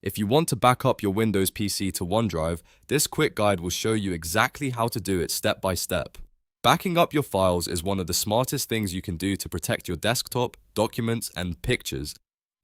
If you want to back up your Windows PC to OneDrive, this quick guide will show you exactly how to do it step by step. Backing up your files is one of the smartest things you can do to protect your desktop, documents, and pictures,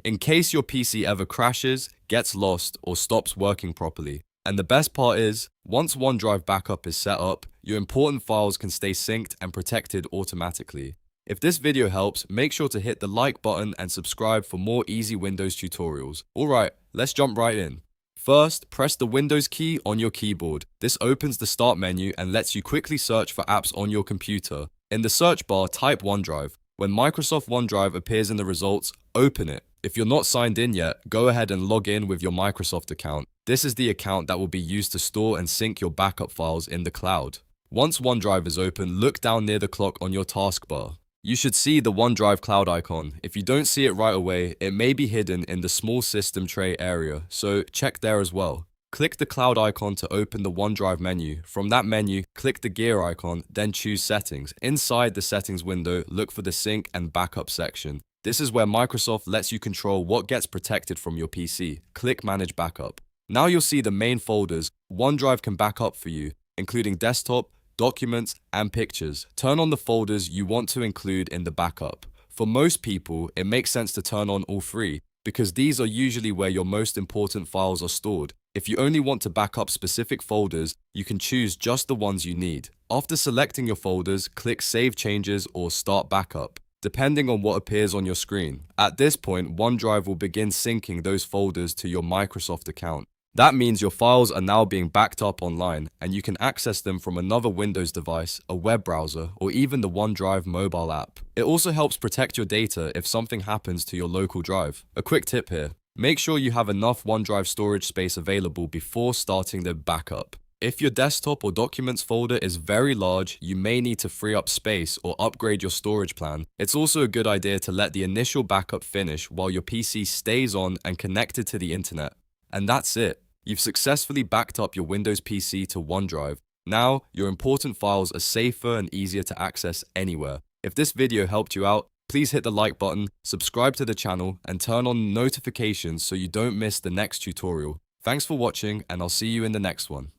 in case your PC ever crashes, gets lost, or stops working properly. And the best part is, once OneDrive backup is set up, your important files can stay synced and protected automatically. If this video helps, make sure to hit the like button and subscribe for more easy Windows tutorials. Alright, let's jump right in. First, press the Windows key on your keyboard. This opens the Start menu and lets you quickly search for apps on your computer. In the search bar, type OneDrive. When Microsoft OneDrive appears in the results, open it. If you're not signed in yet, go ahead and log in with your Microsoft account. This is the account that will be used to store and sync your backup files in the cloud. Once OneDrive is open, look down near the clock on your taskbar. You should see the OneDrive cloud icon. If you don't see it right away, it may be hidden in the small system tray area, so check there as well. Click the cloud icon to open the OneDrive menu. From that menu, click the gear icon, then choose Settings. Inside the Settings window, look for the Sync and Backup section. This is where Microsoft lets you control what gets protected from your PC. Click Manage Backup. Now you'll see the main folders OneDrive can back up for you, including desktop, documents, and pictures. Turn on the folders you want to include in the backup. For most people, it makes sense to turn on all three, because these are usually where your most important files are stored. If you only want to back up specific folders, you can choose just the ones you need. After selecting your folders, click Save Changes or Start Backup, depending on what appears on your screen. At this point, OneDrive will begin syncing those folders to your Microsoft account. That means your files are now being backed up online, and you can access them from another Windows device, a web browser, or even the OneDrive mobile app. It also helps protect your data if something happens to your local drive. A quick tip here: make sure you have enough OneDrive storage space available before starting the backup. If your desktop or documents folder is very large, you may need to free up space or upgrade your storage plan. It's also a good idea to let the initial backup finish while your PC stays on and connected to the internet. And that's it. You've successfully backed up your Windows PC to OneDrive. Now, your important files are safer and easier to access anywhere. If this video helped you out, please hit the like button, subscribe to the channel, and turn on notifications so you don't miss the next tutorial. Thanks for watching, and I'll see you in the next one.